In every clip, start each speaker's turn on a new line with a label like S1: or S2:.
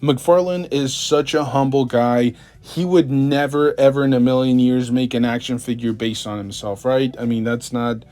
S1: McFarlane is such a humble guy. He would never, ever in a million years make an action figure based on himself, right? I mean, that's not,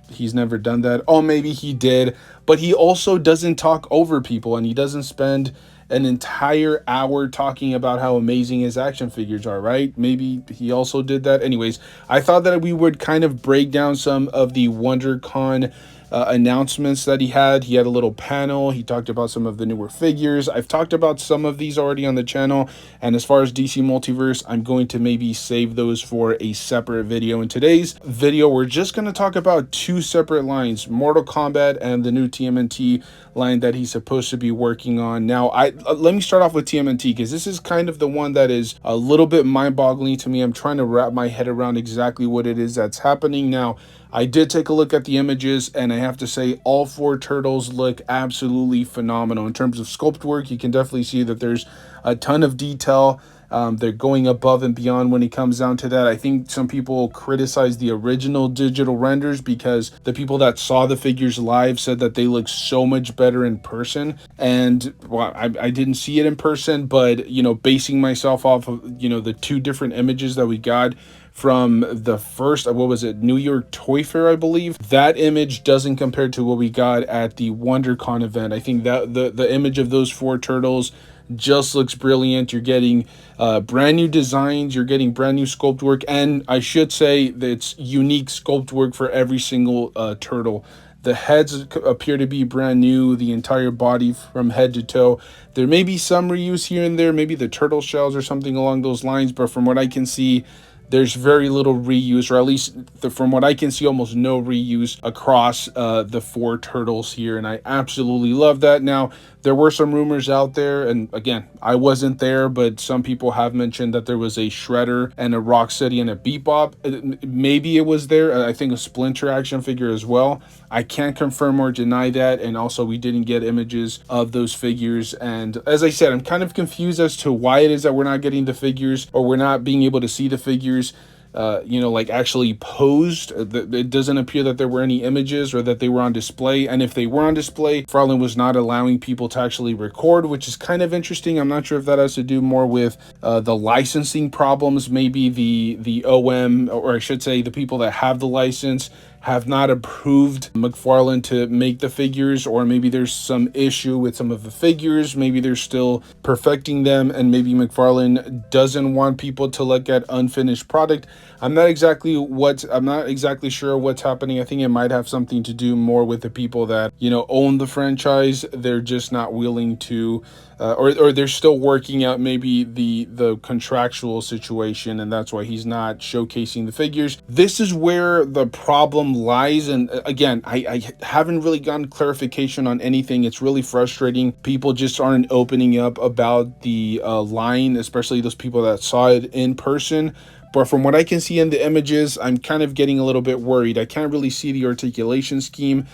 S1: he's never done that. Oh, maybe he did, but he also doesn't talk over people, and he doesn't spend an entire hour talking about how amazing his action figures are, right? Maybe he also did that. Anyways, I thought that we would kind of break down some of the WonderCon announcements that he had. He had a little panel. He talked about some of the newer figures. I've talked about some of these already on the channel. And as far as DC Multiverse, I'm going to maybe save those for a separate video. In today's video, we're just going to talk about two separate lines, Mortal Kombat and the new TMNT line that he's supposed to be working on. Now, let me start off with TMNT, because this is kind of the one that is a little bit mind-boggling to me. I'm trying to wrap my head around exactly what it is that's happening. Now, I did take a look at the images, and I have to say all four turtles look absolutely phenomenal. In terms of sculpt work, you can definitely see that there's a ton of detail. They're going above and beyond when it comes down to that. I think some people criticize the original digital renders because the people that saw the figures live said that they look so much better in person. And well, I didn't see it in person, but, you know, basing myself off of, you know, the two different images that we got from the first, what was it, New York Toy Fair, I believe, that image doesn't compare to what we got at the WonderCon event. I think that the image of those four turtles just looks brilliant. You're getting brand new designs, you're getting brand new sculpt work, and I should say that it's unique sculpt work for every single turtle. The heads appear to be brand new, the entire body from head to toe. There may be some reuse here and there, maybe the turtle shells or something along those lines, but from what I can see, there's very little reuse, or at least from what I can see, almost no reuse across the four turtles here, and I absolutely love that. Now, there were some rumors out there, and again, I wasn't there, but some people have mentioned that there was a Shredder and a Rocksteady and a Bebop. Maybe it was there. I think a Splinter action figure as well. I can't confirm or deny that, and also we didn't get images of those figures. And as I said, I'm kind of confused as to why it is that we're not getting the figures, or we're not being able to see the figures you know, like actually posed. It doesn't appear that there were any images or that they were on display. And if they were on display, McFarlane was not allowing people to actually record, which is kind of interesting. I'm not sure if that has to do more with the licensing problems. Maybe the OM, or I should say the people that have the license, have not approved McFarlane to make the figures, or maybe there's some issue with some of the figures. Maybe they're still perfecting them, and maybe McFarlane doesn't want people to look at unfinished product. I'm not exactly sure what's happening. I think it might have something to do more with the people that, you know, own the franchise. They're just not willing to or they're still working out maybe the contractual situation, and that's why he's not showcasing the figures. This is where the problem lies, and again, I haven't really gotten clarification on anything. It's really frustrating. People just aren't opening up about the line, especially those people that saw it in person. But from what I can see in the images, I'm kind of getting a little bit worried. I can't really see the articulation scheme.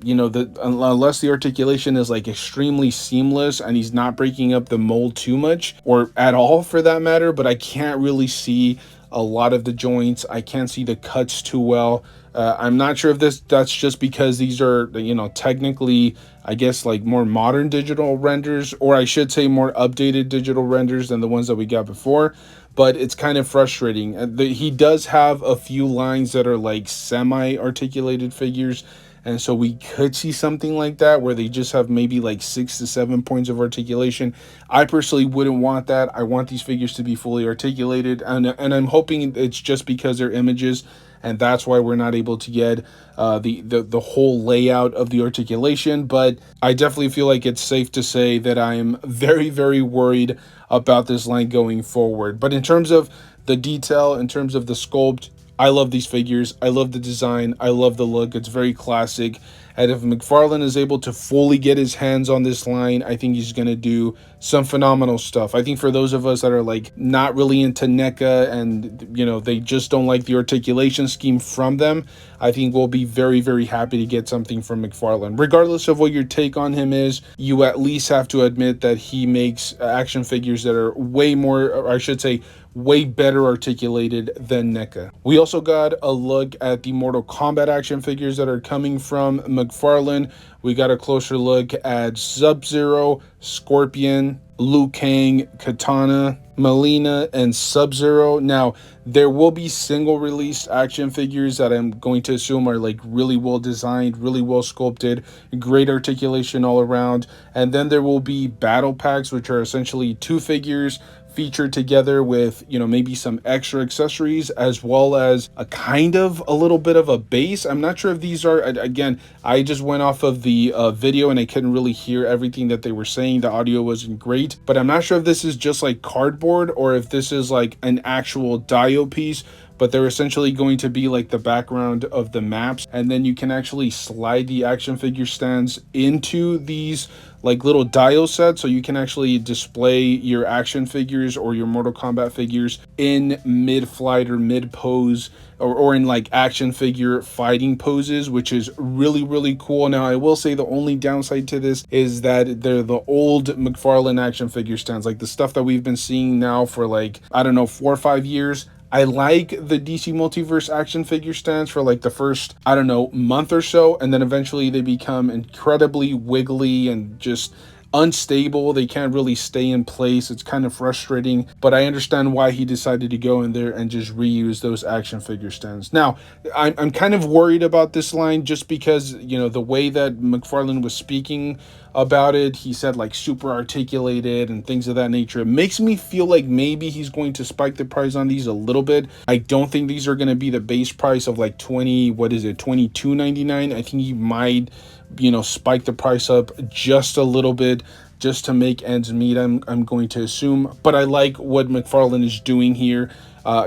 S1: You know, unless the articulation is like extremely seamless and he's not breaking up the mold too much, or at all for that matter, but I can't really see a lot of the joints. I can't see the cuts too well. I'm not sure if that's just because these are, you know, technically, I guess, like more modern digital renders, or I should say more updated digital renders than the ones that we got before. But it's kind of frustrating. He does have a few lines that are like semi-articulated figures, and so we could see something like that where they just have maybe like 6 to 7 points of articulation. I personally wouldn't want that. I want these figures to be fully articulated, and I'm hoping it's just because they're images, and that's why we're not able to get the whole layout of the articulation. But I definitely feel like it's safe to say that I'm very, very worried about this line going forward. But in terms of the detail, in terms of the sculpt, I love these figures. I love the design. I love the look. It's very classic. And if McFarlane is able to fully get his hands on this line, I think he's going to do some phenomenal stuff. I think for those of us that are like not really into NECA and, you know, they just don't like the articulation scheme from them, I think we'll be very, very happy to get something from McFarlane. Regardless of what your take on him is, you at least have to admit that he makes action figures that are way more, or I should say, way better articulated than NECA. We also got a look at the Mortal Kombat action figures that are coming from McFarlane. We got a closer look at Sub-Zero, Scorpion, Liu Kang, Katana, Melina, and Sub-Zero. Now, there will be single released action figures that I'm going to assume are like really well designed, really well sculpted, great articulation all around. And then there will be battle packs, which are essentially two figures featured together with, you know, maybe some extra accessories, as well as a kind of a little bit of a base. I'm not sure if these are, again, I just went off of the video and I couldn't really hear everything that they were saying. The audio wasn't great, but I'm not sure if this is just like cardboard or if this is like an actual dio piece, but they're essentially going to be like the background of the maps. And then you can actually slide the action figure stands into these like little dial sets, so you can actually display your action figures or your Mortal Kombat figures in mid-flight or mid-pose, or in like action figure fighting poses, which is really cool. Now, I will say the only downside to this is that they're the old Mcfarlane action figure stands, like the stuff that we've been seeing now for like, I don't know, 4 or 5 years. I like the DC Multiverse action figure stands for like the first, I don't know, month or so, and then eventually they become incredibly wiggly and just unstable. They can't really stay in place. It's kind of frustrating, but I understand why he decided to go in there and just reuse those action figure stands. Now, I'm kind of worried about this line just because, you know, the way that Mcfarlane was speaking about it, he said like super articulated and things of that nature. It makes me feel like maybe he's going to spike the price on these a little bit. I don't think these are going to be the base price of like 20, what is it, $22.99. I think he might, you know, spike the price up just a little bit just to make ends meet, I'm going to assume. But I like what Mcfarlane is doing here.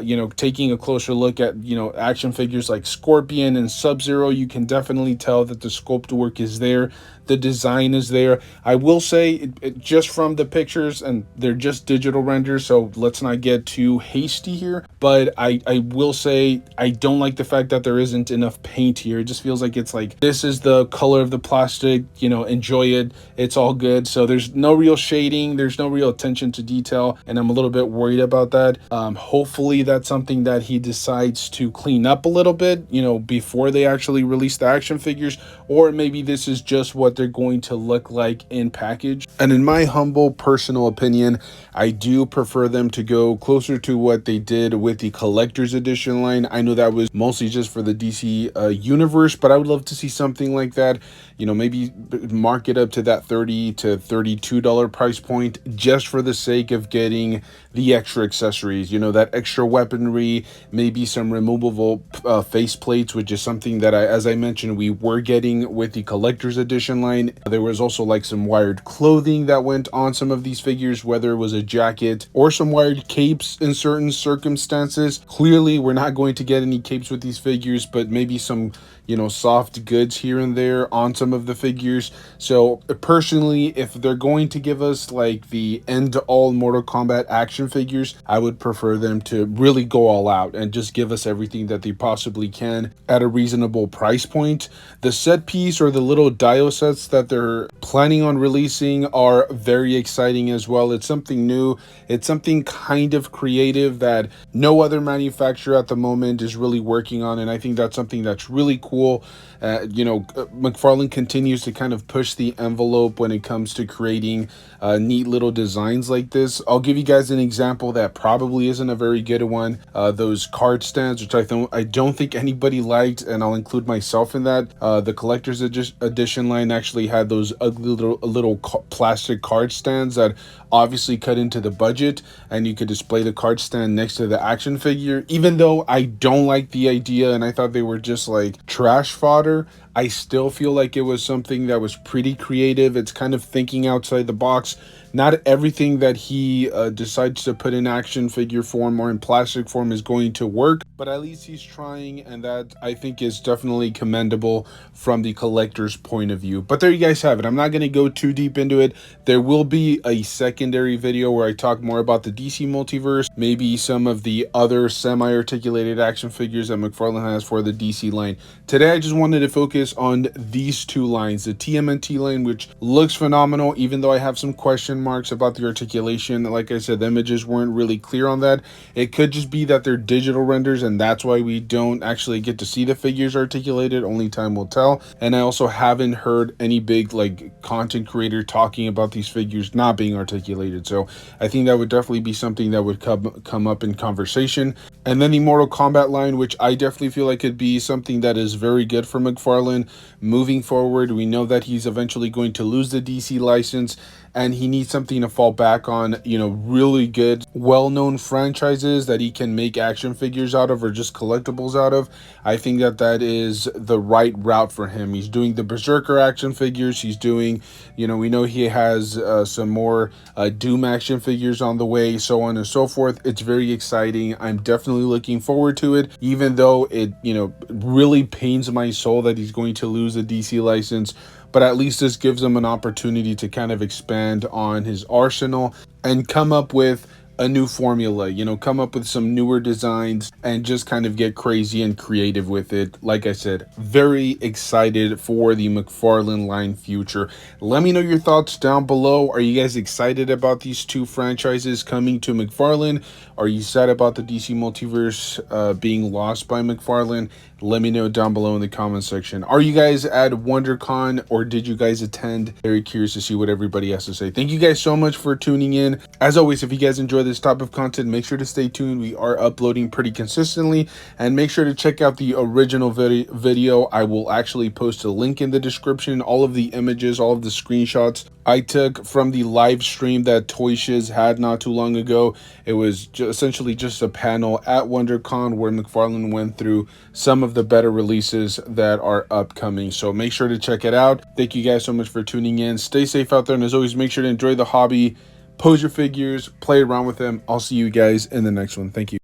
S1: You know, taking a closer look at, you know, action figures like Scorpion and Sub-Zero, you can definitely tell that the sculpt work is there. The design is there. I will say, just from the pictures, and they're just digital renders, so let's not get too hasty here, but I will say I don't like the fact that there isn't enough paint here. It just feels like it's like, this is the color of the plastic, you know, enjoy it, it's all good. So there's no real shading, there's no real attention to detail, and I'm a little bit worried about that. Hopefully that's something that he decides to clean up a little bit, you know, before they actually release the action figures, or maybe this is just what they're going to look like in package. And in my humble personal opinion, I do prefer them to go closer to what they did with the collector's edition line. I know that was mostly just for the DC universe, but I would love to see something like that. You know, maybe mark it up to that $30 to $32 price point just for the sake of getting the extra accessories, you know, that extra weaponry, maybe some removable face plates, which is something that as I mentioned, we were getting with the collector's edition line. There was also like some wired clothing that went on some of these figures, whether it was a jacket or some wired capes in certain circumstances. Clearly, we're not going to get any capes with these figures, but maybe some, you know, soft goods here and there on some of the figures. So personally, if they're going to give us like the end-all Mortal Kombat action figures, I would prefer them to really go all out and just give us everything that they possibly can at a reasonable price point. The set piece or the little dio sets that they're planning on releasing are very exciting as well. It's something new. It's something kind of creative that no other manufacturer at the moment is really working on, and I think that's something that's really cool. You know, Mcfarlane continues to kind of push the envelope when it comes to creating neat little designs like this. I'll give you guys an example that probably isn't a very good one. Those card stands, which I don't think anybody liked, and I'll include myself in that. The collector's edition line actually had those ugly little plastic card stands that obviously cut into the budget, and you could display the card stand next to the action figure. Even though I don't like the idea and I thought they were just like trash fodder, I still feel like it was something that was pretty creative. It's kind of thinking outside the box. Not everything that he decides to put in action figure form or in plastic form is going to work, but at least he's trying, and that I think is definitely commendable from the collector's point of view. But there you guys have it. I'm not going to go too deep into it. There will be a secondary video where I talk more about the DC multiverse, maybe some of the other semi-articulated action figures that Mcfarlane has for the DC line. Today I just wanted to focus focus on these two lines, the TMNT line, which looks phenomenal, even though I have some question marks about the articulation. Like I said, the images weren't really clear on that. It could just be that they're digital renders, and that's why we don't actually get to see the figures articulated. Only time will tell. And I also haven't heard any big like content creator talking about these figures not being articulated. So I think that would definitely be something that would come up in conversation. And then the Mortal Kombat line, which I definitely feel like could be something that is very good for Mcfarlane moving forward. We know that he's eventually going to lose the DC license, and he needs something to fall back on, you know, really good, well-known franchises that he can make action figures out of or just collectibles out of. I think that that is the right route for him. He's doing the Berserker action figures. He's doing, you know, we know he has some more Doom action figures on the way, so on and so forth. It's very exciting. I'm definitely looking forward to it, even though it, you know, really pains my soul that he's going to lose the DC license. But at least this gives him an opportunity to kind of expand on his arsenal and come up with a new formula, you know, come up with some newer designs and just kind of get crazy and creative with it. Like I said, very excited for the Mcfarlane line future. Let me know your thoughts down below. Are you guys excited about these two franchises coming to Mcfarlane? Are you sad about the DC multiverse being lost by Mcfarlane? Let me know down below in the comment section. Are you guys at WonderCon or did you guys attend? Very curious to see what everybody has to say. Thank you guys so much for tuning in. As always, if you guys enjoy this type of content, make sure to stay tuned. We are uploading pretty consistently, and make sure to check out the original video. I will actually post a link in the description. All of the images, all of the screenshots I took from the live stream that Toy Shiz had not too long ago. It was essentially just a panel at WonderCon where Mcfarlane went through some of the better releases that are upcoming. So make sure to check it out. Thank you guys so much for tuning in. Stay safe out there, and as always, make sure to enjoy the hobby, pose your figures, play around with them. I'll see you guys in the next one. Thank you.